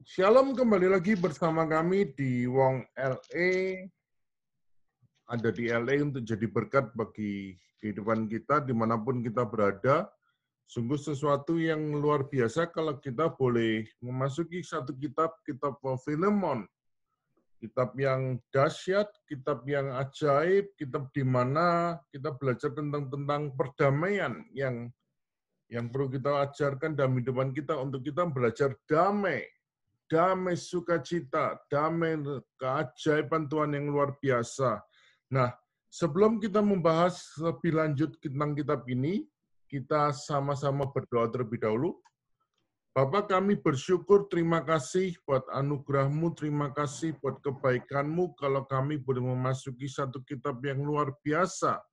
Shalom, kembali lagi bersama kami di Wong LA. Ada di LA untuk jadi berkat bagi kehidupan kita dimanapun kita berada. Sungguh sesuatu yang luar biasa kalau kita boleh memasuki satu kitab Filemon. Kitab yang dahsyat, kitab yang ajaib, kitab di mana kita belajar tentang perdamaian yang perlu kita ajarkan dalam kehidupan kita untuk kita belajar damai sukacita, damai keajaiban Tuhan yang luar biasa. Nah, sebelum kita membahas lebih lanjut tentang kitab ini, kita sama-sama berdoa terlebih dahulu. Bapak, kami bersyukur, terima kasih buat anugerah-Mu, terima kasih buat kebaikan-Mu kalau kami boleh memasuki satu kitab yang luar biasa.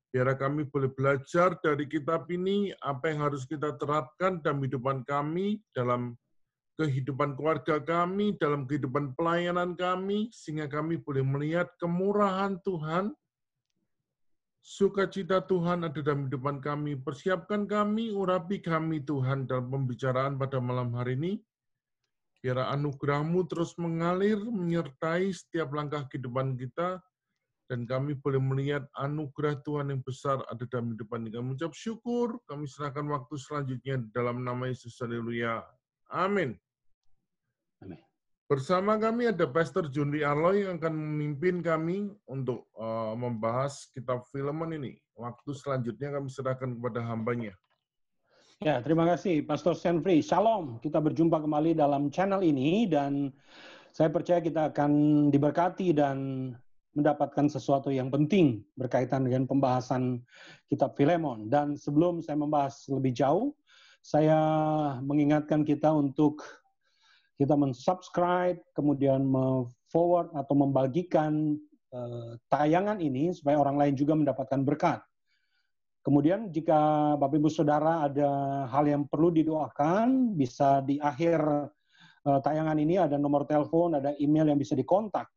Biar kami boleh belajar dari kitab ini, apa yang harus kita terapkan dalam kehidupan kami, dalam kehidupan keluarga kami, dalam kehidupan pelayanan kami, sehingga kami boleh melihat kemurahan Tuhan, sukacita Tuhan ada dalam kehidupan kami. Persiapkan kami, urapi kami Tuhan dalam pembicaraan pada malam hari ini. Biar anugerah-Mu terus mengalir, menyertai setiap langkah kehidupan kita, dan kami boleh melihat anugerah Tuhan yang besar ada dalam kehidupan kita. Kami mengucap syukur, kami serahkan waktu selanjutnya dalam nama Yesus. Haleluya. Amin. Amin. Bersama kami ada Pastor Jundi Aloy yang akan memimpin kami untuk membahas kitab Filemon ini. Waktu selanjutnya kami serahkan kepada hambanya. Ya, terima kasih Pastor Senfri. Shalom, kita berjumpa kembali dalam channel ini dan saya percaya kita akan diberkati dan mendapatkan sesuatu yang penting berkaitan dengan pembahasan kitab Filemon. Dan sebelum saya membahas lebih jauh, saya mengingatkan kita untuk kita men-subscribe, kemudian forward atau membagikan tayangan ini supaya orang lain juga mendapatkan berkat. Kemudian jika Bapak Ibu Saudara ada hal yang perlu didoakan, bisa di akhir tayangan ini ada nomor telepon, ada email yang bisa dikontak.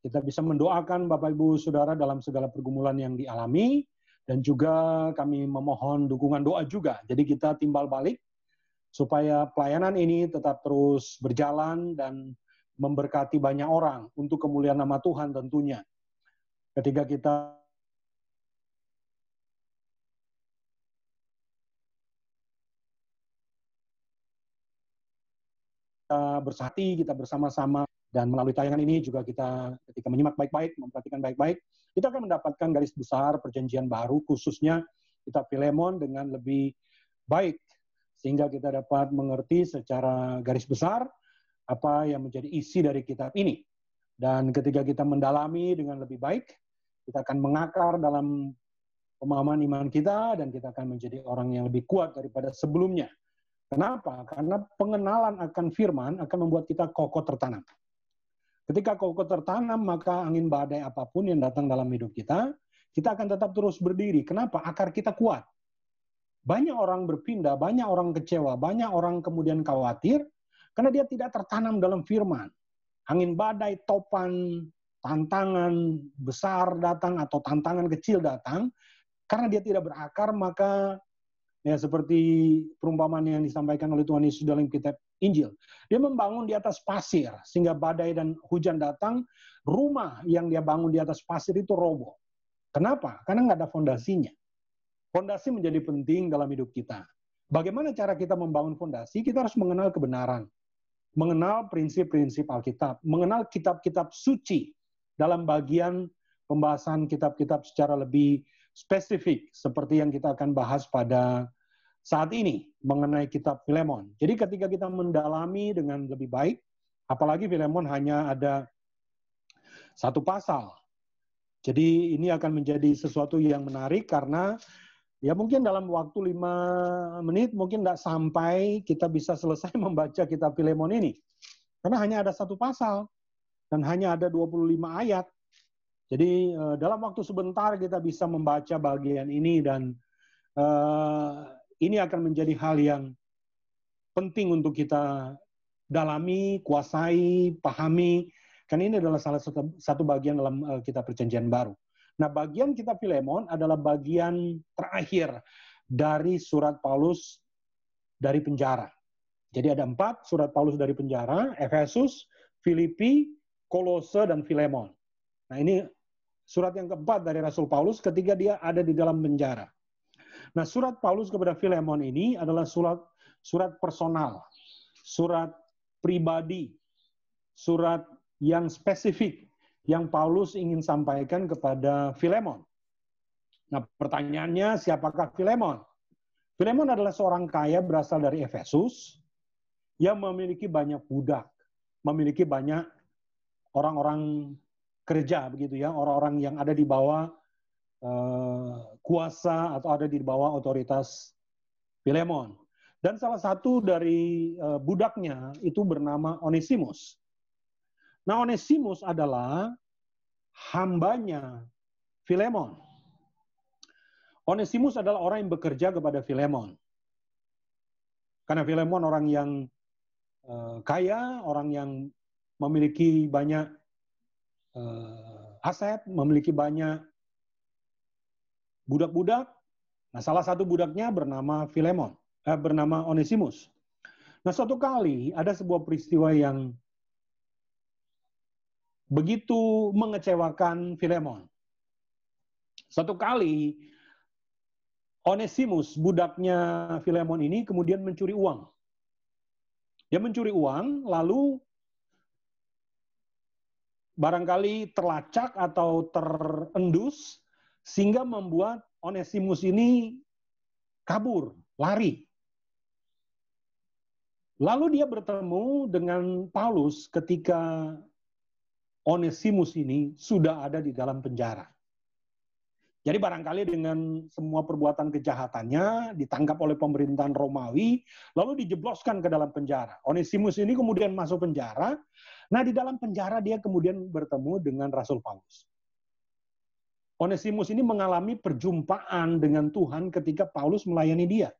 Kita bisa mendoakan Bapak Ibu Saudara dalam segala pergumulan yang dialami, dan juga kami memohon dukungan doa juga. Jadi kita timbal balik supaya pelayanan ini tetap terus berjalan dan memberkati banyak orang untuk kemuliaan nama Tuhan tentunya. Ketika kita bersati, kita bersama-sama, dan melalui tayangan ini juga kita ketika menyimak baik-baik, memperhatikan baik-baik, kita akan mendapatkan garis besar perjanjian baru, khususnya kitab Filemon dengan lebih baik, sehingga kita dapat mengerti secara garis besar apa yang menjadi isi dari kitab ini. Dan ketika kita mendalami dengan lebih baik, kita akan mengakar dalam pemahaman iman kita, dan kita akan menjadi orang yang lebih kuat daripada sebelumnya. Kenapa? Karena pengenalan akan firman akan membuat kita kokoh tertanam. Ketika kokoh tertanam, maka angin badai apapun yang datang dalam hidup kita akan tetap terus berdiri. Kenapa? Akar kita kuat. Banyak orang berpindah, banyak orang kecewa, banyak orang kemudian khawatir, karena dia tidak tertanam dalam firman. Angin badai, topan, tantangan besar datang atau tantangan kecil datang, karena dia tidak berakar, maka ya seperti perumpamaan yang disampaikan oleh Tuhan Yesus dalam kitab Injil. Dia membangun di atas pasir, sehingga badai dan hujan datang, rumah yang dia bangun di atas pasir itu roboh. Kenapa? Karena nggak ada fondasinya. Fondasi menjadi penting dalam hidup kita. Bagaimana cara kita membangun fondasi? Kita harus mengenal kebenaran, mengenal prinsip-prinsip Alkitab, mengenal kitab-kitab suci dalam bagian pembahasan kitab-kitab secara lebih spesifik, seperti yang kita akan bahas pada saat ini mengenai kitab Filemon. Jadi ketika kita mendalami dengan lebih baik, apalagi Filemon hanya ada satu pasal. Jadi ini akan menjadi sesuatu yang menarik karena ya mungkin dalam waktu 5 menit mungkin tidak sampai kita bisa selesai membaca kitab Filemon ini. Karena hanya ada satu pasal dan hanya ada 25 ayat. Jadi dalam waktu sebentar kita bisa membaca bagian ini, dan ini akan menjadi hal yang penting untuk kita dalami, kuasai, pahami. Karena ini adalah salah satu bagian dalam kitab Perjanjian Baru. Nah, bagian kitab Filemon adalah bagian terakhir dari surat Paulus dari penjara. Jadi ada 4 surat Paulus dari penjara: Efesus, Filipi, Kolose, dan Filemon. Nah, ini surat yang keempat dari Rasul Paulus ketika dia ada di dalam penjara. Nah, surat Paulus kepada Filemon ini adalah surat personal, surat pribadi, surat yang spesifik yang Paulus ingin sampaikan kepada Filemon. Nah, pertanyaannya, siapakah Filemon? Filemon adalah seorang kaya berasal dari Efesus yang memiliki banyak budak, memiliki banyak orang-orang kerja, begitu ya, orang-orang yang ada di bawah kuasa atau ada di bawah otoritas Filemon. Dan salah satu dari budaknya itu bernama Onesimus. Nah, Onesimus adalah hambanya Filemon. Onesimus adalah orang yang bekerja kepada Filemon. Karena Filemon orang yang kaya, orang yang memiliki banyak aset, memiliki banyak budak-budak. Nah, salah satu budaknya bernama bernama Onesimus. Nah, suatu kali ada sebuah peristiwa yang begitu mengecewakan Filemon. Suatu kali Onesimus, budaknya Filemon ini, kemudian mencuri uang. Dia mencuri uang, lalu barangkali terlacak atau terendus, sehingga membuat Onesimus ini kabur, lari. Lalu dia bertemu dengan Paulus ketika Onesimus ini sudah ada di dalam penjara. Jadi barangkali dengan semua perbuatan kejahatannya ditangkap oleh pemerintahan Romawi, lalu dijebloskan ke dalam penjara. Onesimus ini kemudian masuk penjara. Nah, di dalam penjara dia kemudian bertemu dengan Rasul Paulus. Onesimus ini mengalami perjumpaan dengan Tuhan ketika Paulus melayani dia.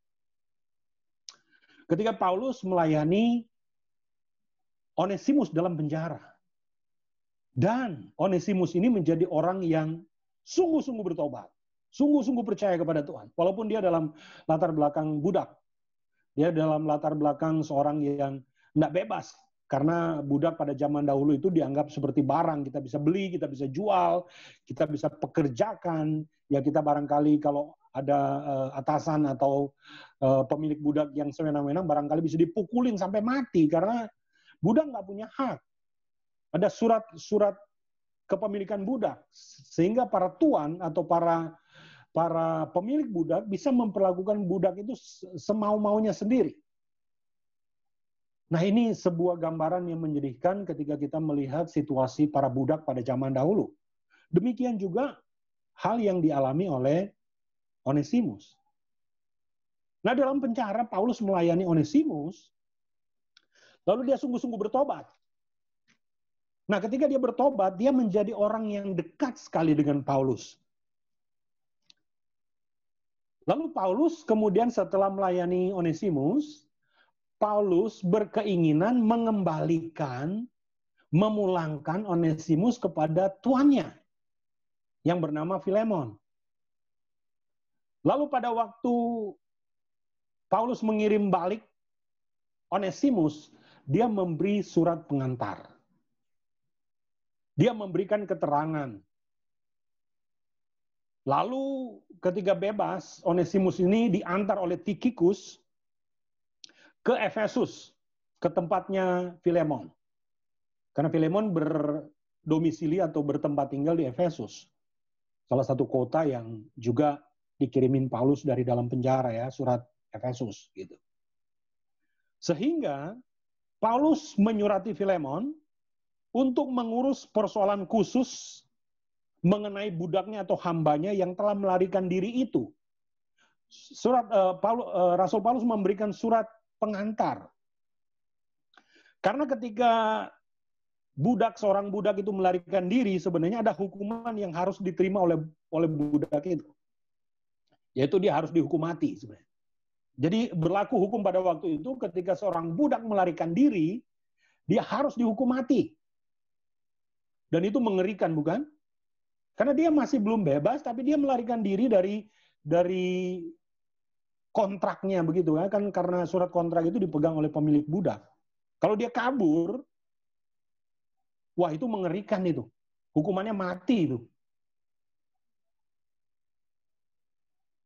Ketika Paulus melayani Onesimus dalam penjara. Dan Onesimus ini menjadi orang yang sungguh-sungguh bertobat. Sungguh-sungguh percaya kepada Tuhan. Walaupun dia dalam latar belakang budak. Dia dalam latar belakang seorang yang tidak bebas. Karena budak pada zaman dahulu itu dianggap seperti barang. Kita bisa beli, kita bisa jual, kita bisa pekerjakan. Ya, kita barangkali kalau ada atasan atau pemilik budak yang sewenang-wenang, barangkali bisa dipukulin sampai mati. Karena budak nggak punya hak. Ada surat kepemilikan budak, sehingga para tuan atau para pemilik budak bisa memperlakukan budak itu semau-maunya sendiri. Nah, ini sebuah gambaran yang menyedihkan ketika kita melihat situasi para budak pada zaman dahulu. Demikian juga hal yang dialami oleh Onesimus. Nah, dalam penjara Paulus melayani Onesimus, lalu dia sungguh-sungguh bertobat. Nah, ketika dia bertobat, dia menjadi orang yang dekat sekali dengan Paulus. Lalu Paulus kemudian setelah melayani Onesimus, Paulus berkeinginan mengembalikan, memulangkan Onesimus kepada tuannya yang bernama Filemon. Lalu pada waktu Paulus mengirim balik Onesimus, dia memberi surat pengantar. Dia memberikan keterangan. Lalu ketika bebas, Onesimus ini diantar oleh Tikhikus ke Efesus, ke tempatnya Filemon. Karena Filemon berdomisili atau bertempat tinggal di Efesus. Salah satu kota yang juga dikirimin Paulus dari dalam penjara, ya, surat Efesus gitu. Sehingga Paulus menyurati Filemon untuk mengurus persoalan khusus mengenai budaknya atau hambanya yang telah melarikan diri itu. Rasul Paulus memberikan surat pengantar. Karena ketika seorang budak itu melarikan diri, sebenarnya ada hukuman yang harus diterima oleh budak itu. Yaitu dia harus dihukum mati sebenarnya. Jadi berlaku hukum pada waktu itu ketika seorang budak melarikan diri, dia harus dihukum mati. Dan itu mengerikan, bukan? Karena dia masih belum bebas, tapi dia melarikan diri dari kontraknya begitu ya, kan karena surat kontrak itu dipegang oleh pemilik budak. Kalau dia kabur, wah itu mengerikan itu. Hukumannya mati itu.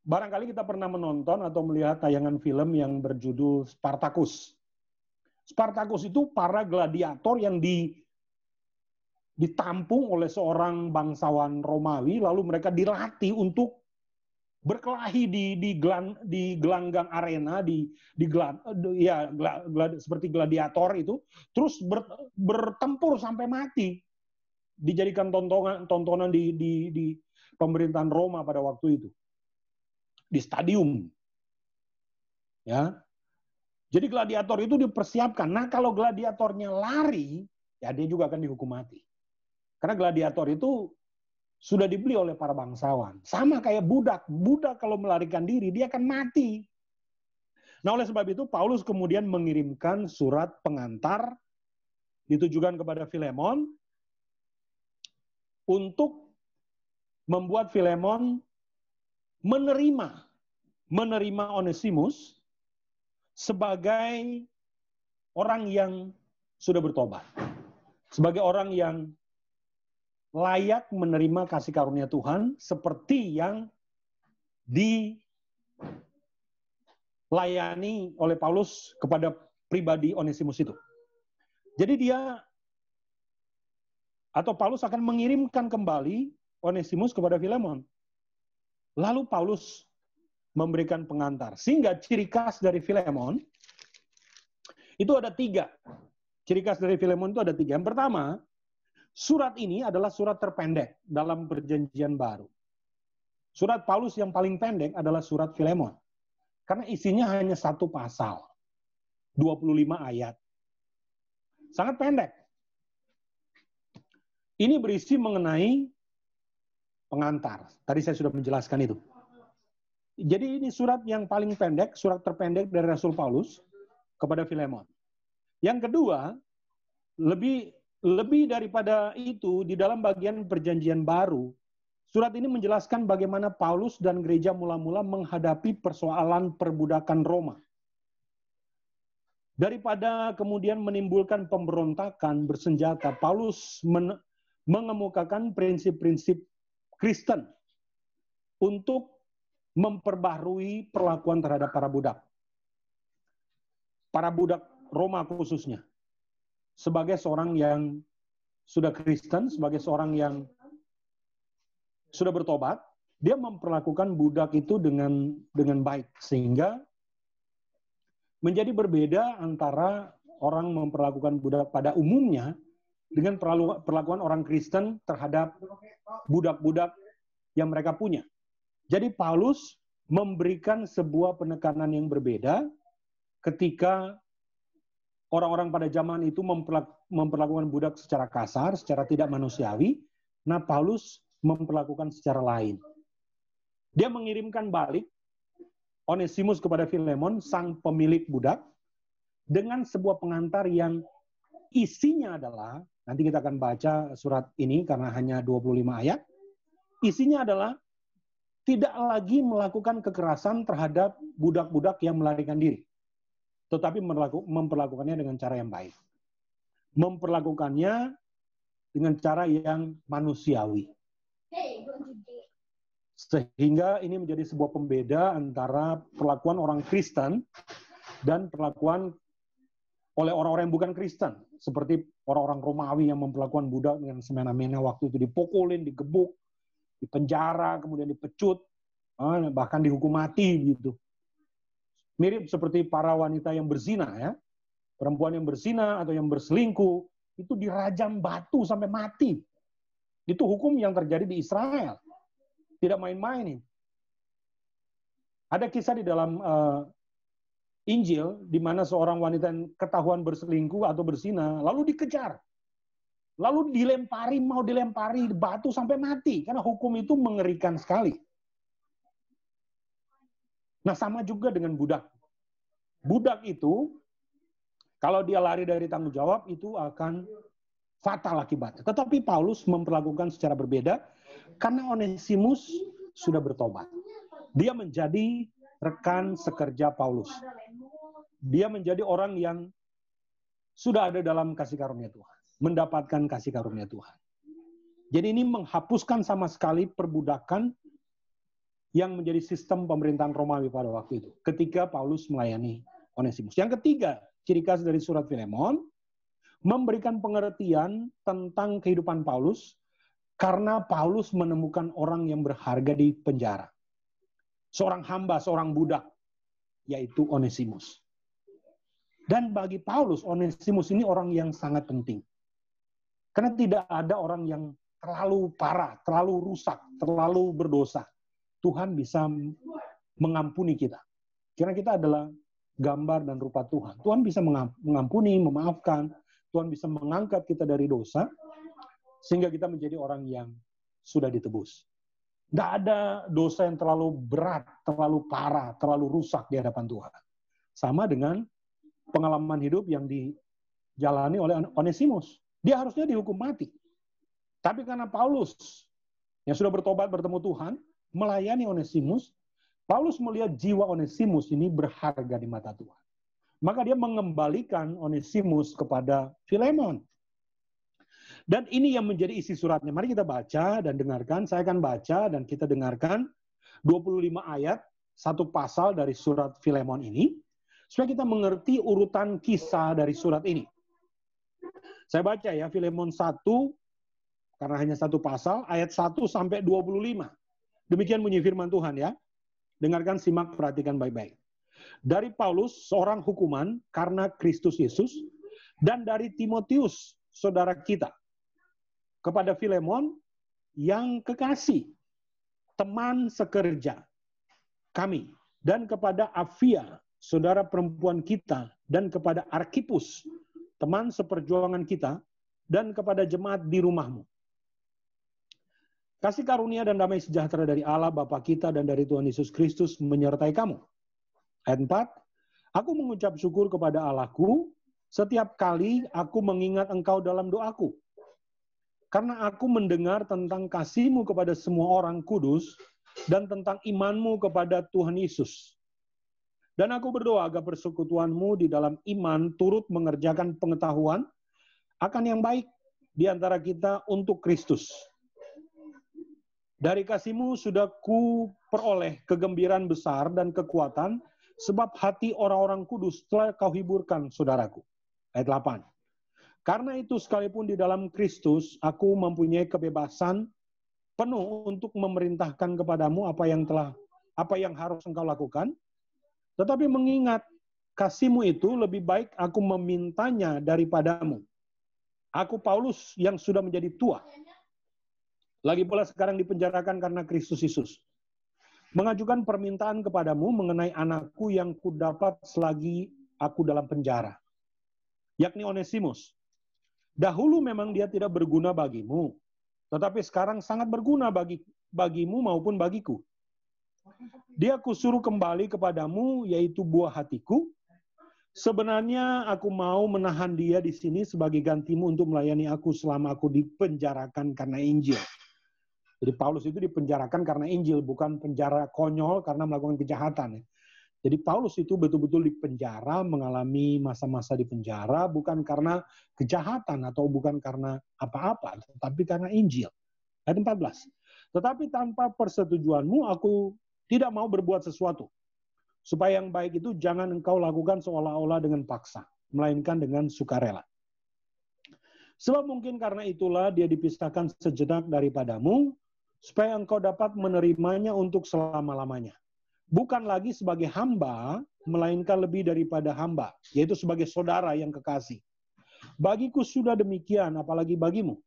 Barangkali kita pernah menonton atau melihat tayangan film yang berjudul Spartacus. Spartacus itu para gladiator yang ditampung oleh seorang bangsawan Romawi, lalu mereka dilatih untuk berkelahi di gelanggang arena, seperti gladiator itu, terus bertempur sampai mati. Dijadikan tontonan di pemerintahan Roma pada waktu itu. Di stadium. Ya. Jadi gladiator itu dipersiapkan. Nah, kalau gladiatornya lari, ya dia juga akan dihukum mati. Karena gladiator itu sudah dibeli oleh para bangsawan. Sama kayak budak. Budak kalau melarikan diri, dia akan mati. Nah, oleh sebab itu, Paulus kemudian mengirimkan surat pengantar ditujukan kepada Filemon untuk membuat Filemon menerima Onesimus sebagai orang yang sudah bertobat. Sebagai orang yang layak menerima kasih karunia Tuhan seperti yang dilayani oleh Paulus kepada pribadi Onesimus itu. Jadi Paulus akan mengirimkan kembali Onesimus kepada Filemon. Lalu Paulus memberikan pengantar. Sehingga ciri khas dari Filemon itu ada 3. Ciri khas dari Filemon itu ada 3. Yang pertama, surat ini adalah surat terpendek dalam Perjanjian Baru. Surat Paulus yang paling pendek adalah surat Filemon. Karena isinya hanya 1 pasal. 25 ayat. Sangat pendek. Ini berisi mengenai pengantar. Tadi saya sudah menjelaskan itu. Jadi ini surat yang paling pendek, surat terpendek dari Rasul Paulus kepada Filemon. Yang kedua, lebih daripada itu, di dalam bagian Perjanjian Baru, surat ini menjelaskan bagaimana Paulus dan gereja mula-mula menghadapi persoalan perbudakan Roma. Daripada kemudian menimbulkan pemberontakan bersenjata, Paulus mengemukakan prinsip-prinsip Kristen untuk memperbaharui perlakuan terhadap para budak. Para budak Roma khususnya. Sebagai seorang yang sudah Kristen, sebagai seorang yang sudah bertobat, dia memperlakukan budak itu dengan baik. Sehingga menjadi berbeda antara orang memperlakukan budak pada umumnya dengan perlakuan orang Kristen terhadap budak-budak yang mereka punya. Jadi Paulus memberikan sebuah penekanan yang berbeda ketika orang-orang pada zaman itu memperlakukan budak secara kasar, secara tidak manusiawi. Nah, Paulus memperlakukan secara lain. Dia mengirimkan balik Onesimus kepada Filemon, sang pemilik budak, dengan sebuah pengantar yang isinya adalah, nanti kita akan baca surat ini karena hanya 25 ayat, isinya adalah tidak lagi melakukan kekerasan terhadap budak-budak yang melarikan diri. Tetapi memperlakukannya dengan cara yang baik. Memperlakukannya dengan cara yang manusiawi. Sehingga ini menjadi sebuah pembeda antara perlakuan orang Kristen dan perlakuan oleh orang-orang yang bukan Kristen. Seperti orang-orang Romawi yang memperlakukan budak dengan semena-mena, waktu itu dipukulin, digebuk, dipenjara, kemudian dipecut, bahkan dihukum mati gitu. Mirip seperti para wanita yang berzina ya. Perempuan yang berzina atau yang berselingkuh itu dirajam batu sampai mati. Itu hukum yang terjadi di Israel. Tidak main-main. Ada kisah di dalam Injil di mana seorang wanita yang ketahuan berselingkuh atau berzina lalu dikejar. Lalu mau dilempari batu sampai mati. Karena hukum itu mengerikan sekali. Nah, sama juga dengan budak. Budak itu, kalau dia lari dari tanggung jawab, itu akan fatal akibatnya. Tetapi Paulus memperlakukan secara berbeda, karena Onesimus sudah bertobat. Dia menjadi rekan sekerja Paulus. Dia menjadi orang yang sudah ada dalam kasih karunia Tuhan, mendapatkan kasih karunia Tuhan. Jadi ini menghapuskan sama sekali perbudakan yang menjadi sistem pemerintahan Romawi pada waktu itu, ketika Paulus melayani Onesimus. Yang ketiga, ciri khas dari surat Filemon, memberikan pengertian tentang kehidupan Paulus, karena Paulus menemukan orang yang berharga di penjara. Seorang hamba, seorang budak, yaitu Onesimus. Dan bagi Paulus, Onesimus ini orang yang sangat penting. Karena tidak ada orang yang terlalu parah, terlalu rusak, terlalu berdosa. Tuhan bisa mengampuni kita. Karena kita adalah gambar dan rupa Tuhan. Tuhan bisa mengampuni, memaafkan. Tuhan bisa mengangkat kita dari dosa, sehingga kita menjadi orang yang sudah ditebus. Tidak ada dosa yang terlalu berat, terlalu parah, terlalu rusak di hadapan Tuhan. Sama dengan pengalaman hidup yang dijalani oleh Onesimus. Dia harusnya dihukum mati. Tapi karena Paulus yang sudah bertobat bertemu Tuhan, melayani Onesimus, Paulus melihat jiwa Onesimus ini berharga di mata Tuhan. Maka dia mengembalikan Onesimus kepada Filemon. Dan ini yang menjadi isi suratnya. Mari kita baca dan dengarkan. Saya akan baca dan kita dengarkan 25 ayat, satu pasal dari surat Filemon ini, supaya kita mengerti urutan kisah dari surat ini. Saya baca ya, Filemon 1, karena hanya satu pasal, ayat 1 sampai 25. Demikian bunyi firman Tuhan ya. Dengarkan, simak, perhatikan baik-baik. Dari Paulus, seorang hukuman karena Kristus Yesus, dan dari Timotius, saudara kita, kepada Filemon yang kekasih, teman sekerja kami, dan kepada Apfia, saudara perempuan kita, dan kepada Arkhipus, teman seperjuangan kita, dan kepada jemaat di rumahmu. Kasih karunia dan damai sejahtera dari Allah Bapa kita dan dari Tuhan Yesus Kristus menyertai kamu. Ayat 4, aku mengucap syukur kepada Allahku setiap kali aku mengingat engkau dalam doaku. Karena aku mendengar tentang kasih-Mu kepada semua orang kudus dan tentang iman-Mu kepada Tuhan Yesus. Dan aku berdoa agar persekutuan-Mu di dalam iman turut mengerjakan pengetahuan akan yang baik di antara kita untuk Kristus. Dari kasih-Mu sudah ku peroleh kegembiraan besar dan kekuatan, sebab hati orang-orang kudus telah kau hiburkan, saudaraku. Ayat 8. Karena itu sekalipun di dalam Kristus, aku mempunyai kebebasan penuh untuk memerintahkan kepadamu apa yang harus engkau lakukan. Tetapi mengingat kasih-Mu itu lebih baik aku memintanya daripadamu. Aku Paulus yang sudah menjadi tua, lagi pula sekarang dipenjarakan karena Kristus Yesus, mengajukan permintaan kepadamu mengenai anakku yang kudapat selagi aku dalam penjara, yakni Onesimus. Dahulu memang dia tidak berguna bagimu, tetapi sekarang sangat berguna bagimu maupun bagiku. Dia kusuruh kembali kepadamu, yaitu buah hatiku. Sebenarnya aku mau menahan dia di sini sebagai gantimu untuk melayani aku selama aku dipenjarakan karena Injil. Jadi Paulus itu dipenjarakan karena Injil, bukan penjara konyol karena melakukan kejahatan. Jadi Paulus itu betul-betul dipenjara, mengalami masa-masa di penjara, bukan karena kejahatan atau bukan karena apa-apa, tetapi karena Injil. Ayat 14. Tetapi tanpa persetujuanmu aku tidak mau berbuat sesuatu. Supaya yang baik itu jangan engkau lakukan seolah-olah dengan paksa, melainkan dengan sukarela. Sebab mungkin karena itulah dia dipisahkan sejenak daripadamu, supaya engkau dapat menerimanya untuk selama-lamanya. Bukan lagi sebagai hamba, melainkan lebih daripada hamba, yaitu sebagai saudara yang kekasih. Bagiku sudah demikian, apalagi bagimu,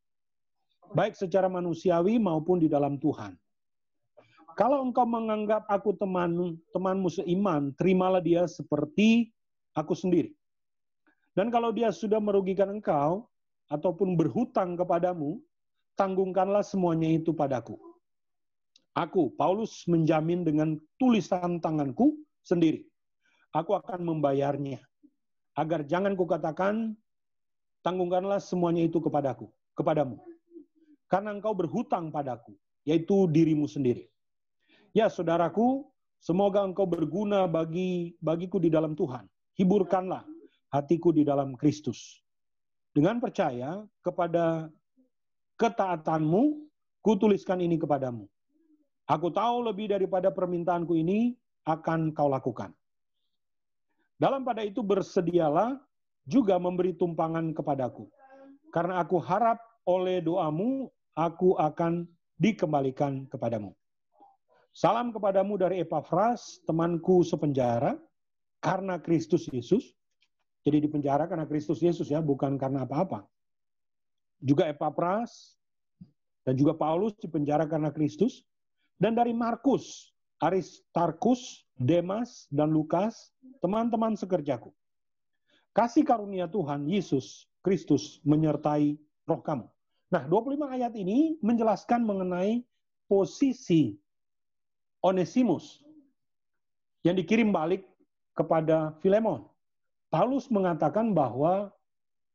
baik secara manusiawi maupun di dalam Tuhan. Kalau engkau menganggap aku temanmu seiman, terimalah dia seperti aku sendiri. Dan kalau dia sudah merugikan engkau, ataupun berhutang kepadamu, tanggungkanlah semuanya itu padaku. Aku, Paulus, menjamin dengan tulisan tanganku sendiri. Aku akan membayarnya. Agar jangan kukatakan, tanggungkanlah semuanya itu kepadamu. Karena engkau berhutang padaku, yaitu dirimu sendiri. Ya, saudaraku, Semoga engkau berguna bagiku di dalam Tuhan. Hiburkanlah hatiku di dalam Kristus. Dengan percaya kepada ketaatanmu, kutuliskan ini kepadamu. Aku tahu lebih daripada permintaanku ini akan kau lakukan. Dalam pada itu bersedialah juga memberi tumpangan kepadaku. Karena aku harap oleh doamu, aku akan dikembalikan kepadamu. Salam kepadamu dari Epafras, temanku sepenjara, karena Kristus Yesus. Jadi dipenjara karena Kristus Yesus ya, bukan karena apa-apa. Juga Epafras dan juga Paulus dipenjara karena Kristus. Dan dari Markus, Aristarkus, Demas, dan Lukas, teman-teman sekerjaku. Kasih karunia Tuhan Yesus Kristus menyertai roh kamu. Nah, 25 ayat ini menjelaskan mengenai posisi Onesimus yang dikirim balik kepada Filemon. Paulus mengatakan bahwa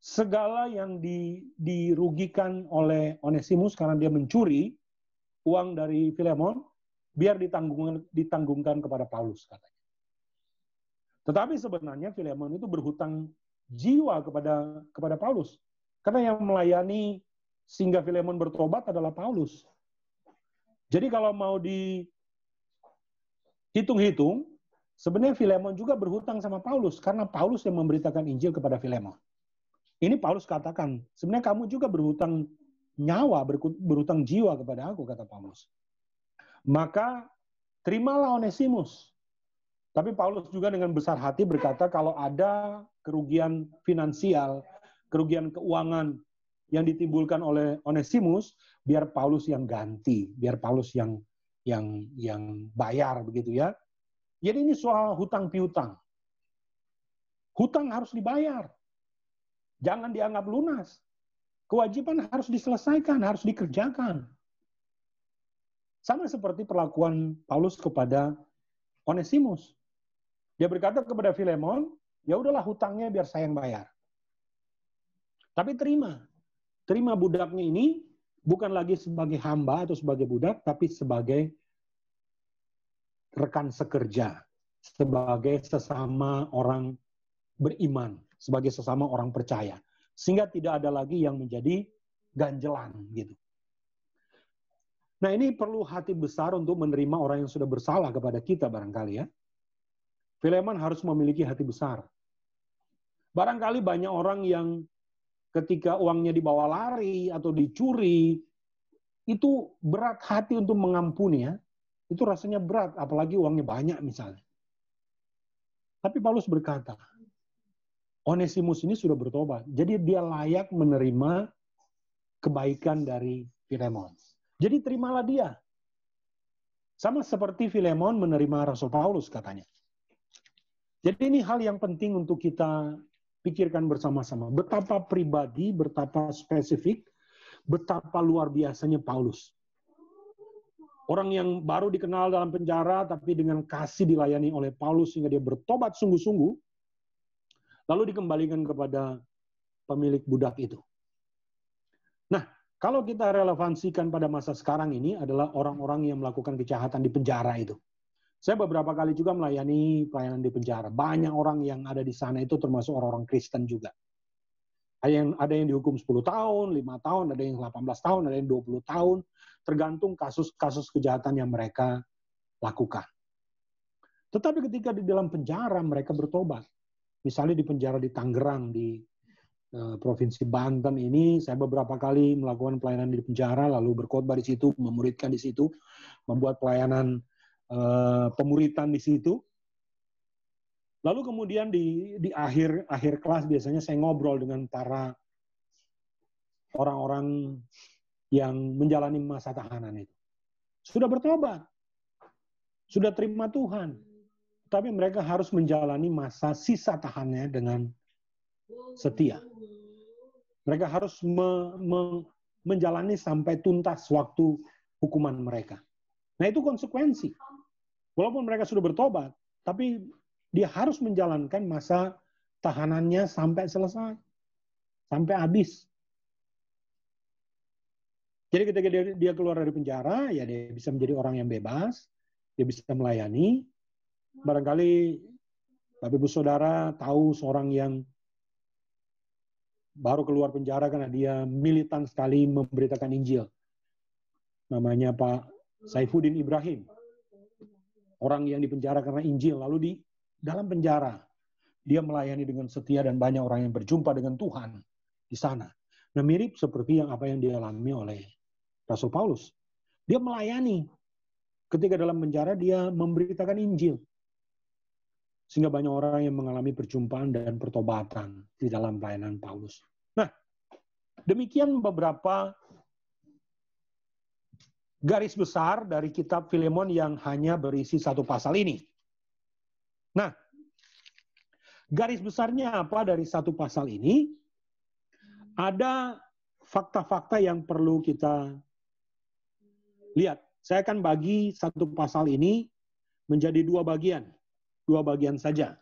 segala yang dirugikan oleh Onesimus karena dia mencuri uang dari Filemon, biar ditanggungkan kepada Paulus, katanya. Tetapi sebenarnya Filemon itu berhutang jiwa kepada Paulus. Karena yang melayani sehingga Filemon bertobat adalah Paulus. Jadi kalau mau dihitung-hitung, sebenarnya Filemon juga berhutang sama Paulus, karena Paulus yang memberitakan Injil kepada Filemon. Ini Paulus katakan, sebenarnya kamu juga berhutang nyawa, berhutang jiwa kepada aku, kata Paulus. Maka terimalah Onesimus. Tapi Paulus juga dengan besar hati berkata, kalau ada kerugian finansial, kerugian keuangan yang ditimbulkan oleh Onesimus, biar Paulus yang ganti, biar Paulus yang bayar, begitu ya. Jadi ini soal hutang piutang. Hutang harus dibayar. Jangan dianggap lunas. Kewajiban harus diselesaikan, harus dikerjakan. Sama seperti perlakuan Paulus kepada Onesimus. Dia berkata kepada Filemon, ya udahlah hutangnya biar saya yang bayar. Tapi terima budaknya ini bukan lagi sebagai hamba atau sebagai budak, tapi sebagai rekan sekerja, sebagai sesama orang beriman, sebagai sesama orang percaya. Sehingga tidak ada lagi yang menjadi ganjelan gitu. Nah, ini perlu hati besar untuk menerima orang yang sudah bersalah kepada kita barangkali ya. Filemon harus memiliki hati besar. Barangkali banyak orang yang ketika uangnya dibawa lari atau dicuri, itu berat hati untuk mengampuni ya. Itu rasanya berat, apalagi uangnya banyak misalnya. Tapi Paulus berkata, Onesimus ini sudah bertobat. Jadi dia layak menerima kebaikan dari Filemon. Jadi terimalah dia. Sama seperti Filemon menerima Rasul Paulus katanya. Jadi ini hal yang penting untuk kita pikirkan bersama-sama. Betapa pribadi, betapa spesifik, betapa luar biasanya Paulus. Orang yang baru dikenal dalam penjara, tapi dengan kasih dilayani oleh Paulus sehingga dia bertobat sungguh-sungguh, lalu dikembalikan kepada pemilik budak itu. Nah, kalau kita relevansikan pada masa sekarang ini adalah orang-orang yang melakukan kejahatan di penjara itu. Saya beberapa kali juga melayani pelayanan di penjara. Banyak orang yang ada di sana itu termasuk orang-orang Kristen juga. Ada yang dihukum 10 tahun, 5 tahun, ada yang 18 tahun, ada yang 20 tahun. Tergantung kasus-kasus kejahatan yang mereka lakukan. Tetapi ketika di dalam penjara mereka bertobat. Misalnya di penjara di Tangerang, di Provinsi Banten ini, saya beberapa kali melakukan pelayanan di penjara, lalu berkhotbah di situ, memuridkan di situ, membuat pelayanan pemuritan di situ. Lalu kemudian di akhir kelas biasanya saya ngobrol dengan para orang-orang yang menjalani masa tahanan itu. Sudah bertobat, sudah terima Tuhan, tapi mereka harus menjalani masa sisa tahanannya dengan setia. Mereka harus menjalani sampai tuntas waktu hukuman mereka. Nah, itu konsekuensi. Walaupun mereka sudah bertobat, tapi dia harus menjalankan masa tahanannya sampai selesai, sampai habis. Jadi ketika dia keluar dari penjara, ya dia bisa menjadi orang yang bebas, dia bisa melayani, Barangkali Bapak Ibu Saudara tahu seorang yang baru keluar penjara karena dia militan sekali memberitakan Injil. Namanya Pak Saifuddin Ibrahim. Orang yang dipenjara karena Injil, lalu di dalam penjara dia melayani dengan setia dan banyak orang yang berjumpa dengan Tuhan di sana. Nah, mirip seperti apa yang dialami oleh Rasul Paulus. Dia melayani. Ketika dalam penjara dia memberitakan Injil. Sehingga banyak orang yang mengalami perjumpaan dan pertobatan di dalam pelayanan Paulus. Nah, demikian beberapa garis besar dari kitab Filemon yang hanya berisi satu pasal ini. Nah, garis besarnya apa dari satu pasal ini? Ada fakta-fakta yang perlu kita lihat. Saya akan bagi satu pasal ini menjadi dua bagian saja.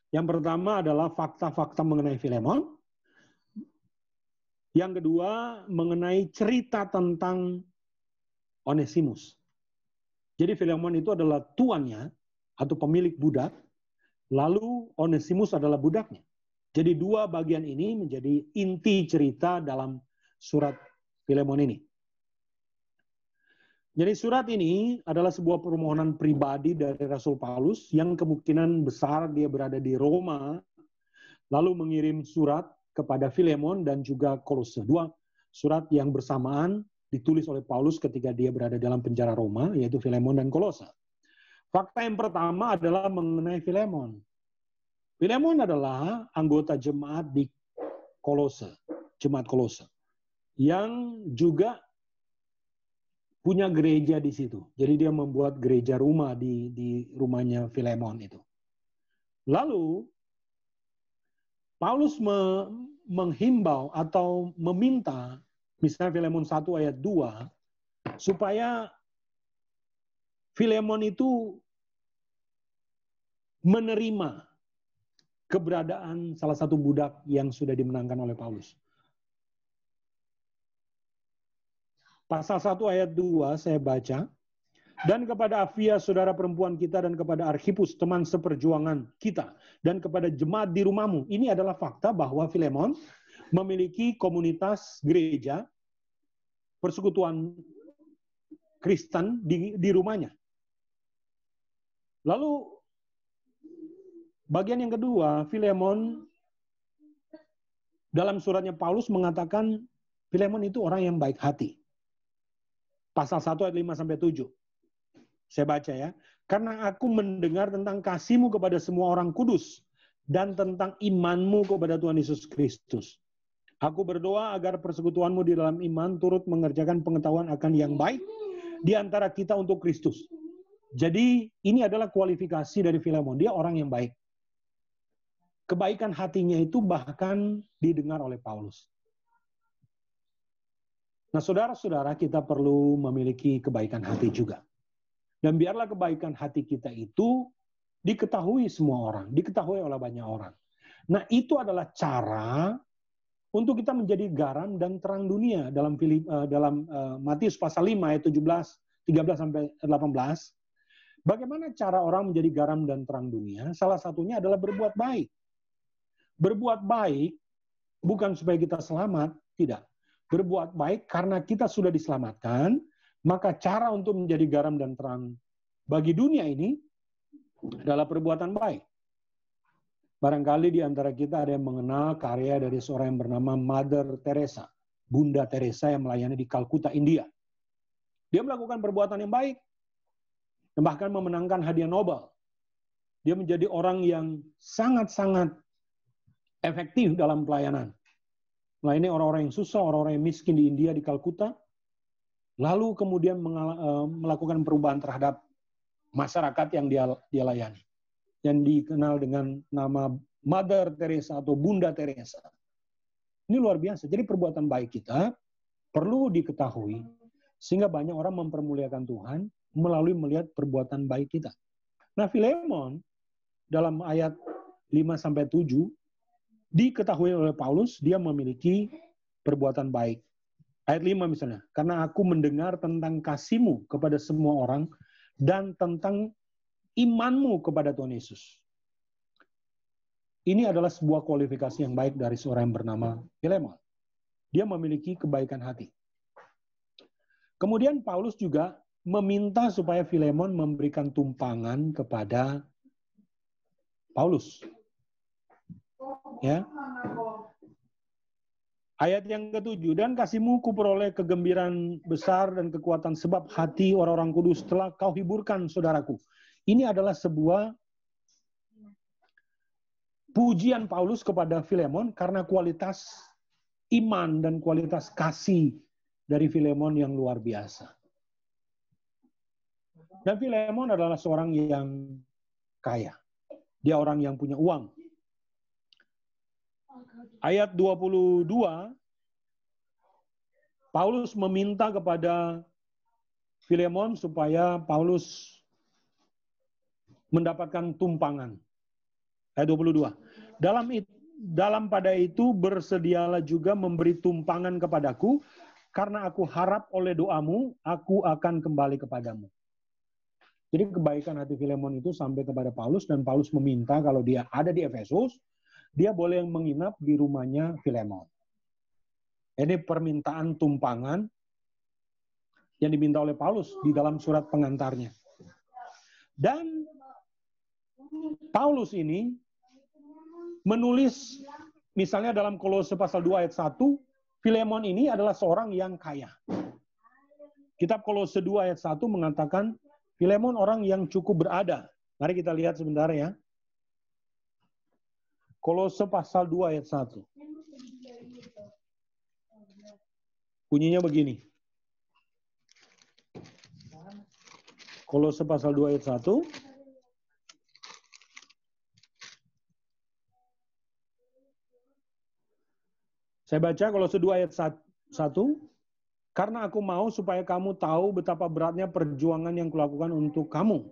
Yang pertama adalah fakta-fakta mengenai Filemon. Yang kedua mengenai cerita tentang Onesimus. Jadi Filemon itu adalah tuannya atau pemilik budak, lalu Onesimus adalah budaknya. Jadi dua bagian ini menjadi inti cerita dalam surat Filemon ini. Jadi surat ini adalah sebuah permohonan pribadi dari Rasul Paulus yang kemungkinan besar dia berada di Roma, lalu mengirim surat kepada Filemon dan juga Kolose. Dua surat yang bersamaan ditulis oleh Paulus ketika dia berada dalam penjara Roma, yaitu Filemon dan Kolose. Fakta yang pertama adalah mengenai Filemon. Filemon adalah anggota jemaat di Kolose, jemaat Kolose, yang juga punya gereja di situ. Jadi dia membuat gereja rumah di rumahnya Filemon itu. Lalu Paulus menghimbau atau meminta, misalnya Filemon 1 ayat 2, supaya Filemon itu menerima keberadaan salah satu budak yang sudah dimenangkan oleh Paulus. Pasal 1 ayat 2 saya baca. Dan kepada Afia, saudara perempuan kita, dan kepada Arkhipus, teman seperjuangan kita, dan kepada jemaat di rumahmu. Ini adalah fakta bahwa Filemon memiliki komunitas gereja, persekutuan Kristen di rumahnya. Lalu, bagian yang kedua, Filemon dalam suratnya Paulus mengatakan Filemon itu orang yang baik hati. Pasal 1 ayat 5-7. Saya baca ya. Karena aku mendengar tentang kasihmu kepada semua orang kudus dan tentang imanmu kepada Tuhan Yesus Kristus. Aku berdoa agar persekutuanmu di dalam iman turut mengerjakan pengetahuan akan yang baik di antara kita untuk Kristus. Jadi ini adalah kualifikasi dari Filemon. Dia orang yang baik. Kebaikan hatinya itu bahkan didengar oleh Paulus. Nah, saudara-saudara, kita perlu memiliki kebaikan hati juga. Dan biarlah kebaikan hati kita itu diketahui semua orang, diketahui oleh banyak orang. Nah, itu adalah cara untuk kita menjadi garam dan terang dunia dalam Matius pasal 5 ayat 13-18. Bagaimana cara orang menjadi garam dan terang dunia? Salah satunya adalah berbuat baik. Berbuat baik bukan supaya kita selamat, tidak. Berbuat baik karena kita sudah diselamatkan, maka cara untuk menjadi garam dan terang bagi dunia ini adalah perbuatan baik. Barangkali di antara kita ada yang mengenal karya dari seorang yang bernama Mother Teresa, Bunda Teresa yang melayani di Kalkuta, India. Dia melakukan perbuatan yang baik, dan bahkan memenangkan hadiah Nobel. Dia menjadi orang yang sangat-sangat efektif dalam pelayanan. Melayani orang-orang yang susah, orang-orang yang miskin di India, di Kalkuta, lalu kemudian melakukan perubahan terhadap masyarakat yang dia layani. Yang dikenal dengan nama Mother Teresa atau Bunda Teresa. Ini luar biasa. Jadi perbuatan baik kita perlu diketahui, sehingga banyak orang mempermuliakan Tuhan melalui melihat perbuatan baik kita. Nah, Filemon dalam ayat 5-7, diketahui oleh Paulus, dia memiliki perbuatan baik. Ayat 5 misalnya, karena aku mendengar tentang kasihmu kepada semua orang dan tentang imanmu kepada Tuhan Yesus. Ini adalah sebuah kualifikasi yang baik dari seorang yang bernama Filemon. Dia memiliki kebaikan hati. Kemudian Paulus juga meminta supaya Filemon memberikan tumpangan kepada Paulus. Ya. Ayat yang ke-7, dan kasihmu kuperoleh kegembiraan besar dan kekuatan sebab hati orang-orang kudus telah kau hiburkan, saudaraku. Ini adalah sebuah pujian Paulus kepada Filemon karena kualitas iman dan kualitas kasih dari Filemon yang luar biasa. Dan Filemon adalah seorang yang kaya. Dia orang yang punya uang. Ayat 22, Paulus meminta kepada Filemon supaya Paulus mendapatkan tumpangan. Ayat 22. Dalam pada itu bersedialah juga memberi tumpangan kepadaku, karena aku harap oleh doamu, aku akan kembali kepadamu. Jadi kebaikan hati Filemon itu sampai kepada Paulus, dan Paulus meminta kalau dia ada di Efesus, dia boleh menginap di rumahnya Filemon. Ini permintaan tumpangan yang diminta oleh Paulus di dalam surat pengantarnya. Dan Paulus ini menulis, misalnya dalam Kolose pasal 2 ayat 1, Filemon ini adalah seorang yang kaya. Kitab Kolose 2 ayat 1 mengatakan, Filemon orang yang cukup berada. Mari kita lihat sebentar ya. Kolose pasal 2 ayat 1. Bunyinya begini. Kolose pasal 2 ayat 1. Saya baca Kolose 2 ayat 1. Karena aku mau supaya kamu tahu betapa beratnya perjuangan yang kulakukan untuk kamu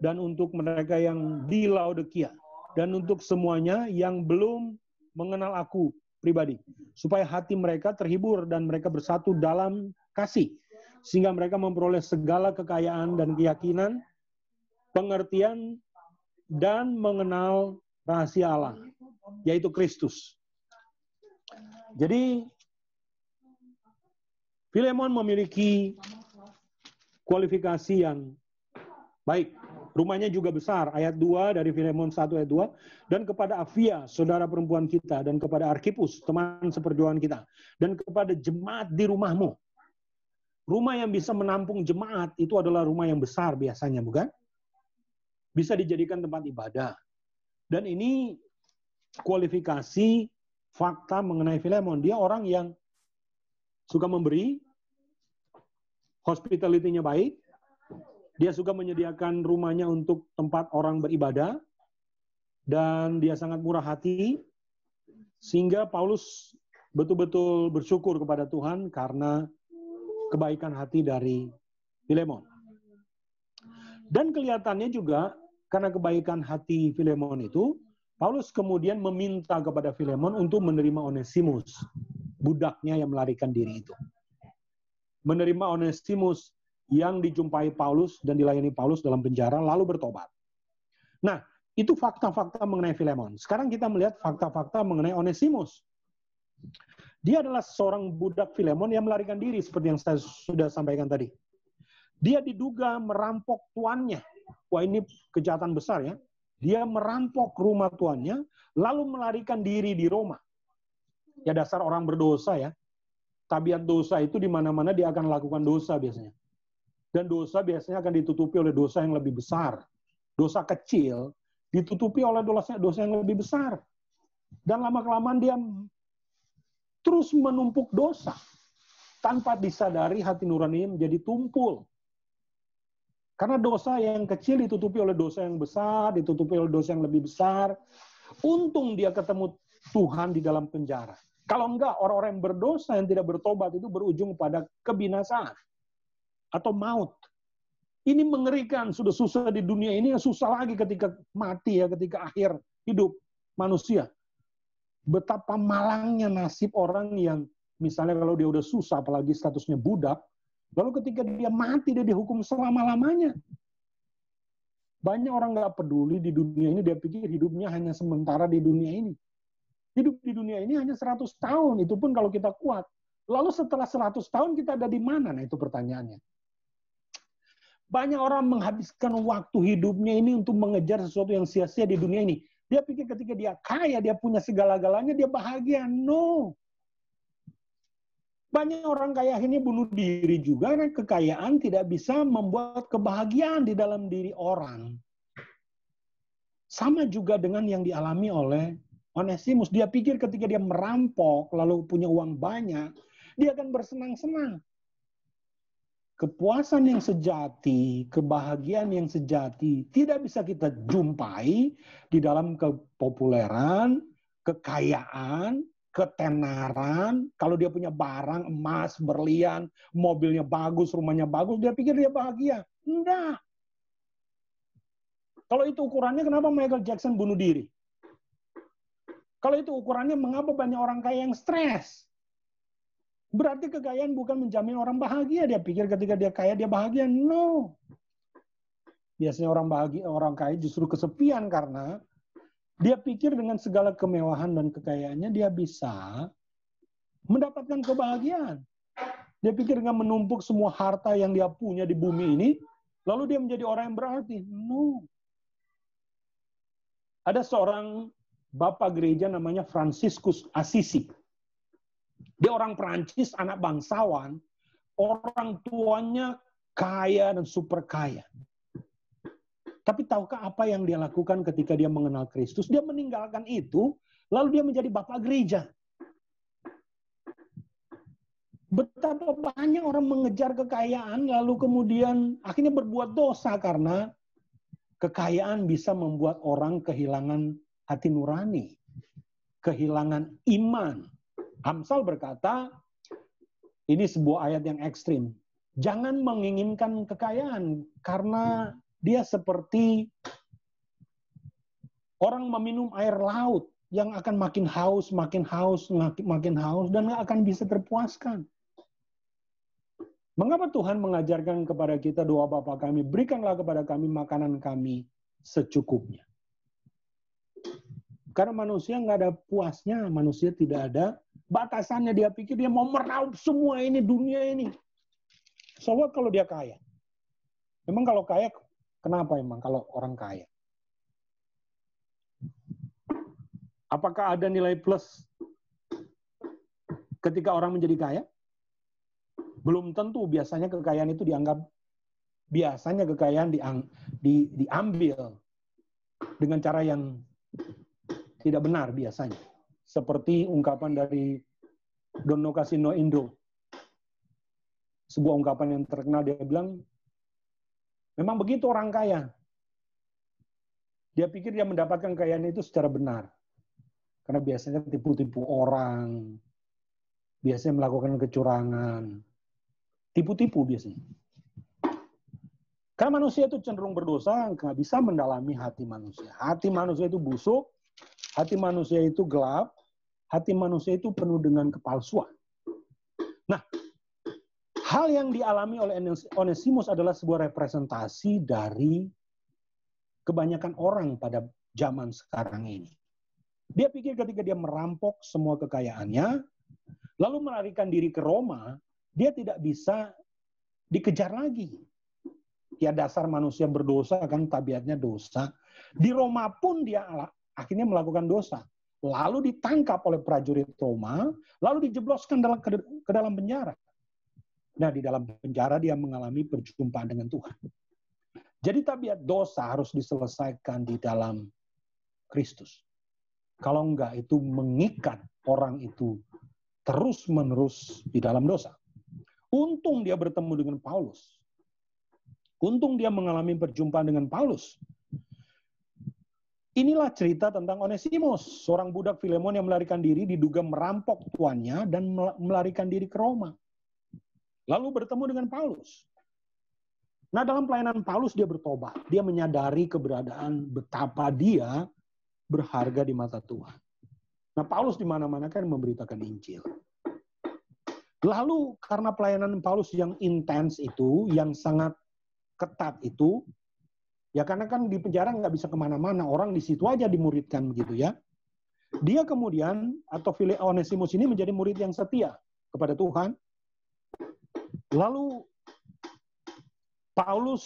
dan untuk mereka yang di Laodikia dan untuk semuanya yang belum mengenal aku pribadi, supaya hati mereka terhibur dan mereka bersatu dalam kasih, sehingga mereka memperoleh segala kekayaan dan keyakinan, pengertian, dan mengenal rahasia Allah, yaitu Kristus. Jadi, Filemon memiliki kualifikasi yang baik. Rumahnya juga besar. Ayat 2 dari Filemon 1 ayat 2. Dan kepada Afia, saudara perempuan kita. Dan kepada Arkipus, teman seperjuangan kita. Dan kepada jemaat di rumahmu. Rumah yang bisa menampung jemaat itu adalah rumah yang besar biasanya, bukan? Bisa dijadikan tempat ibadah. Dan ini kualifikasi fakta mengenai Filemon. Dia orang yang suka memberi, hospitality-nya baik, dia suka menyediakan rumahnya untuk tempat orang beribadah, dan dia sangat murah hati, sehingga Paulus betul-betul bersyukur kepada Tuhan karena kebaikan hati dari Filemon. Dan kelihatannya juga, karena kebaikan hati Filemon itu, Paulus kemudian meminta kepada Filemon untuk menerima Onesimus, budaknya yang melarikan diri itu. Menerima Onesimus yang dijumpai Paulus dan dilayani Paulus dalam penjara, lalu bertobat. Nah, itu fakta-fakta mengenai Filemon. Sekarang kita melihat fakta-fakta mengenai Onesimus. Dia adalah seorang budak Filemon yang melarikan diri, seperti yang saya sudah sampaikan tadi. Dia diduga merampok tuannya. Wah, ini kejahatan besar ya. Dia merampok rumah tuannya, lalu melarikan diri di Roma. Ya dasar orang berdosa ya. Tabiat dosa itu di mana-mana dia akan lakukan dosa biasanya. Dan dosa biasanya akan ditutupi oleh dosa yang lebih besar. Dosa kecil ditutupi oleh dosa yang lebih besar. Dan lama-kelamaan dia terus menumpuk dosa. Tanpa disadari hati nurani menjadi tumpul. Karena dosa yang kecil ditutupi oleh dosa yang besar, ditutupi oleh dosa yang lebih besar. Untung dia ketemu Tuhan di dalam penjara. Kalau enggak, orang-orang yang berdosa yang tidak bertobat itu berujung pada kebinasaan atau maut. Ini mengerikan, sudah susah di dunia ini, susah lagi ketika mati ya, ketika akhir hidup manusia. Betapa malangnya nasib orang yang misalnya kalau dia udah susah, apalagi statusnya budak, lalu ketika dia mati dia dihukum selama-lamanya. Banyak orang nggak peduli di dunia ini, dia pikir hidupnya hanya sementara di dunia ini. Hidup di dunia ini hanya 100 tahun, itu pun kalau kita kuat. Lalu setelah 100 tahun kita ada di mana? Nah, itu pertanyaannya. Banyak orang menghabiskan waktu hidupnya ini untuk mengejar sesuatu yang sia-sia di dunia ini. Dia pikir ketika dia kaya, dia punya segala-galanya, dia bahagia. No. Banyak orang kaya akhirnya bunuh diri juga, karena kekayaan tidak bisa membuat kebahagiaan di dalam diri orang. Sama juga dengan yang dialami oleh Onesimus. Dia pikir ketika dia merampok, lalu punya uang banyak, dia akan bersenang-senang. Kepuasan yang sejati, kebahagiaan yang sejati, tidak bisa kita jumpai di dalam kepopuleran, kekayaan, ketenaran. Kalau dia punya barang, emas, berlian, mobilnya bagus, rumahnya bagus, dia pikir dia bahagia. Enggak. Kalau itu ukurannya, kenapa Michael Jackson bunuh diri? Kalau itu ukurannya, mengapa banyak orang kaya yang stres? Berarti kekayaan bukan menjamin orang bahagia. Dia pikir ketika dia kaya, dia bahagia. No. Biasanya orang kaya justru kesepian karena dia pikir dengan segala kemewahan dan kekayaannya, dia bisa mendapatkan kebahagiaan. Dia pikir dengan menumpuk semua harta yang dia punya di bumi ini, lalu dia menjadi orang yang berarti. No. Ada seorang bapak gereja namanya Franciscus Assisi. Dia orang Perancis, anak bangsawan, orang tuanya kaya dan super kaya. Tapi tahukah apa yang dia lakukan ketika dia mengenal Kristus? Dia meninggalkan itu, lalu dia menjadi bapak gereja. Betapa banyak orang mengejar kekayaan, lalu kemudian akhirnya berbuat dosa karena kekayaan bisa membuat orang kehilangan hati nurani, kehilangan iman. Amsal berkata, ini sebuah ayat yang ekstrim. Jangan menginginkan kekayaan, karena dia seperti orang meminum air laut yang akan makin haus, makin haus, dan nggak akan bisa terpuaskan. Mengapa Tuhan mengajarkan kepada kita doa Bapa kami, berikanlah kepada kami makanan kami secukupnya. Karena manusia nggak ada puasnya, manusia tidak ada batasannya. Dia pikir dia mau meraup semua ini, dunia ini. So what kalau dia kaya? Memang kalau kaya, kenapa emang kalau orang kaya? Apakah ada nilai plus ketika orang menjadi kaya? Belum tentu. Biasanya kekayaan itu diambil dengan cara yang tidak benar biasanya. Seperti ungkapan dari Dono Kasino Indo. Sebuah ungkapan yang terkenal, dia bilang, memang begitu orang kaya. Dia pikir dia mendapatkan kekayaan itu secara benar. Karena biasanya tipu-tipu orang, biasanya melakukan kecurangan, tipu-tipu biasanya. Karena manusia itu cenderung berdosa, nggak bisa mendalami hati manusia. Hati manusia itu busuk, hati manusia itu gelap, hati manusia itu penuh dengan kepalsuan. Nah, hal yang dialami oleh Onesimus adalah sebuah representasi dari kebanyakan orang pada zaman sekarang ini. Dia pikir ketika dia merampok semua kekayaannya, lalu melarikan diri ke Roma, dia tidak bisa dikejar lagi. Ya dasar manusia berdosa, kan tabiatnya dosa. Di Roma pun dia akhirnya melakukan dosa. Lalu ditangkap oleh prajurit Roma, lalu dijebloskan ke dalam penjara. Nah, di dalam penjara dia mengalami perjumpaan dengan Tuhan. Jadi tabiat dosa harus diselesaikan di dalam Kristus. Kalau enggak, itu mengikat orang itu terus-menerus di dalam dosa. Untung dia bertemu dengan Paulus. Untung dia mengalami perjumpaan dengan Paulus. Inilah cerita tentang Onesimus, seorang budak Filemon yang melarikan diri, diduga merampok tuannya dan melarikan diri ke Roma. Lalu bertemu dengan Paulus. Nah, dalam pelayanan Paulus dia bertobat. Dia menyadari keberadaan betapa dia berharga di mata Tuhan. Nah, Paulus di mana-mana kan memberitakan Injil. Lalu karena pelayanan Paulus yang intens itu, yang sangat ketat itu, Ya karena kan di penjara nggak bisa kemana-mana, orang di situ aja dimuridkan begitu ya. Dia kemudian, atau Onesimus ini menjadi murid yang setia kepada Tuhan. Lalu Paulus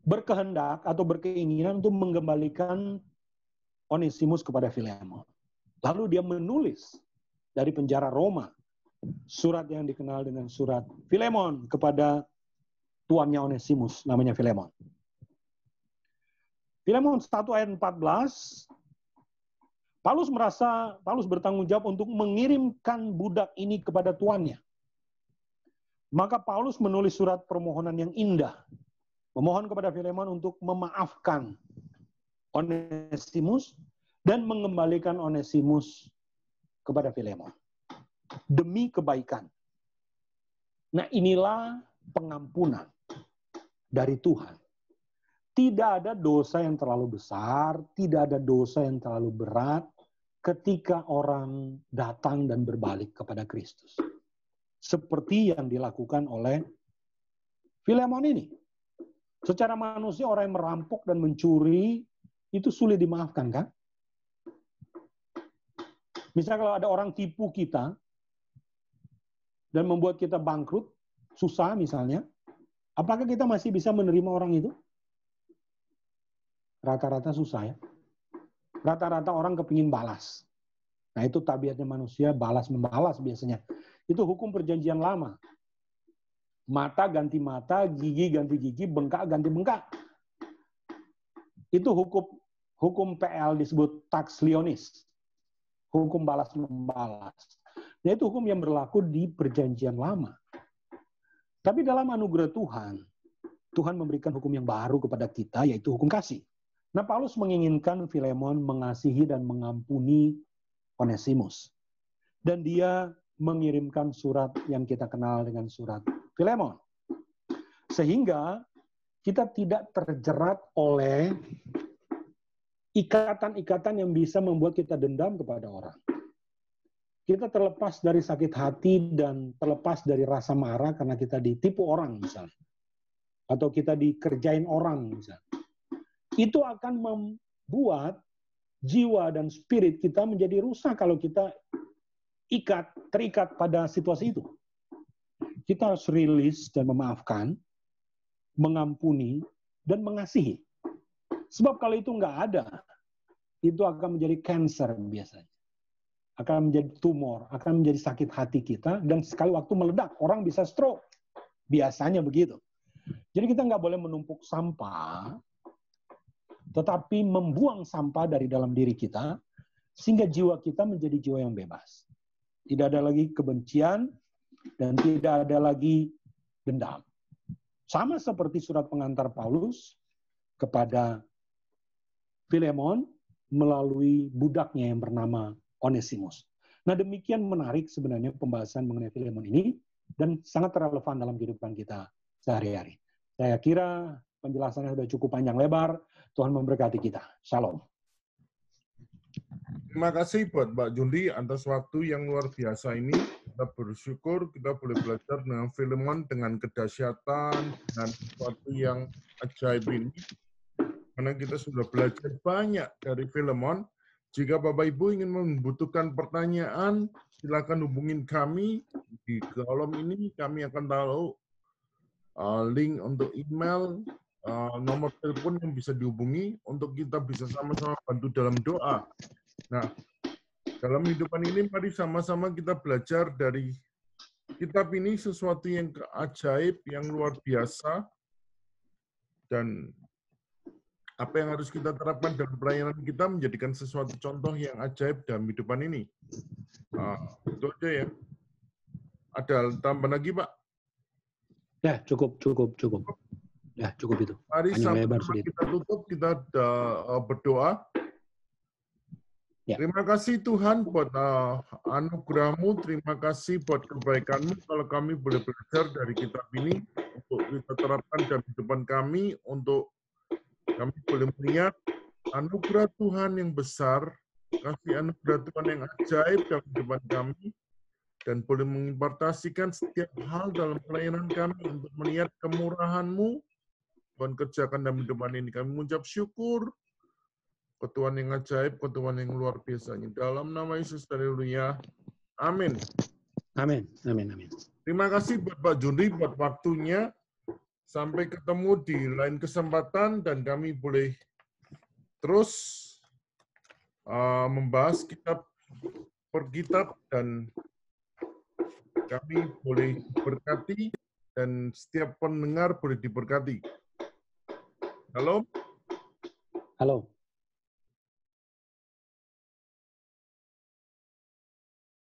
berkehendak atau berkeinginan untuk mengembalikan Onesimus kepada Filemon. Lalu dia menulis dari penjara Roma surat yang dikenal dengan surat Filemon kepada tuannya Onesimus, namanya Filemon. Filemon 1 ayat 14, Paulus bertanggung jawab untuk mengirimkan budak ini kepada tuannya. Maka Paulus menulis surat permohonan yang indah, memohon kepada Filemon untuk memaafkan Onesimus dan mengembalikan Onesimus kepada Filemon demi kebaikan. Nah, inilah pengampunan dari Tuhan. Tidak ada dosa yang terlalu besar, tidak ada dosa yang terlalu berat ketika orang datang dan berbalik kepada Kristus. Seperti yang dilakukan oleh Filemon ini. Secara manusia orang yang merampok dan mencuri itu sulit dimaafkan, kan? Misalnya kalau ada orang tipu kita dan membuat kita bangkrut, susah misalnya, apakah kita masih bisa menerima orang itu? Rata-rata susah ya. Rata-rata orang kepingin balas. Nah itu tabiatnya manusia, balas-membalas biasanya. Itu hukum perjanjian lama. Mata ganti mata, gigi ganti gigi, bengkak ganti bengkak. Itu hukum PL disebut tax lionis. Hukum balas-membalas. Nah itu hukum yang berlaku di perjanjian lama. Tapi dalam anugerah Tuhan, Tuhan memberikan hukum yang baru kepada kita, yaitu hukum kasih. Nah, Paulus menginginkan Filemon mengasihi dan mengampuni Onesimus. Dan dia mengirimkan surat yang kita kenal dengan surat Filemon. Sehingga kita tidak terjerat oleh ikatan-ikatan yang bisa membuat kita dendam kepada orang. Kita terlepas dari sakit hati dan terlepas dari rasa marah karena kita ditipu orang misalnya. Atau kita dikerjain orang misalnya. Itu akan membuat jiwa dan spirit kita menjadi rusak kalau kita terikat pada situasi itu. Kita harus rilis dan memaafkan, mengampuni, dan mengasihi. Sebab kalau itu nggak ada, itu akan menjadi cancer biasanya. Akan menjadi tumor, akan menjadi sakit hati kita, dan sekali waktu meledak, orang bisa stroke. Biasanya begitu. Jadi kita nggak boleh menumpuk sampah, tetapi membuang sampah dari dalam diri kita, sehingga jiwa kita menjadi jiwa yang bebas. Tidak ada lagi kebencian, dan tidak ada lagi dendam. Sama seperti surat pengantar Paulus kepada Filemon melalui budaknya yang bernama Onesimus. Nah demikian menarik sebenarnya pembahasan mengenai Filemon ini, dan sangat relevan dalam kehidupan kita sehari-hari. Saya kira penjelasannya sudah cukup panjang lebar. Tuhan memberkati kita. Shalom. Terima kasih buat Mbak Jundi atas waktu yang luar biasa ini. Kita bersyukur kita boleh belajar dengan Filemon dengan kedahsyatan dan sesuatu yang ajaib ini. Karena kita sudah belajar banyak dari Filemon. Jika Bapak Ibu ingin membutuhkan pertanyaan, silakan hubungin kami di kolom ini. Kami akan taruh link untuk email, nomor telepon yang bisa dihubungi untuk kita bisa sama-sama bantu dalam doa. Nah, dalam hidupan ini mari sama-sama kita belajar dari kitab ini sesuatu yang ajaib, yang luar biasa, dan apa yang harus kita terapkan dalam pelayanan kita menjadikan sesuatu contoh yang ajaib dalam hidupan ini. Itu aja ya. Ada tambahan lagi, Pak? Ya, cukup. Ya, cukup itu. Mari sama-sama kita tutup, kita berdoa. Ya. Terima kasih Tuhan buat anugerah-Mu, terima kasih buat kebaikan-Mu kalau kami boleh belajar dari kitab ini untuk kita terapkan dalam kehidupan kami, untuk kami boleh melihat anugerah Tuhan yang besar, kasih anugerah Tuhan yang ajaib dalam kehidupan kami, dan boleh mengimpartasikan setiap hal dalam pelayanan kami untuk melihat kemurahan-Mu, Tuhan kerjakan dalam hidup ini. Kami mengucap syukur ke Tuhan yang ajaib, ke Tuhan yang luar biasanya. Dalam nama Yesus, haleluya. Amin. Amin. Amin. Amin. Terima kasih buat Pak Junri buat waktunya. Sampai ketemu di lain kesempatan dan kami boleh terus membahas kitab per kitab dan kami boleh berkati dan setiap pendengar boleh diberkati. Halo? Halo.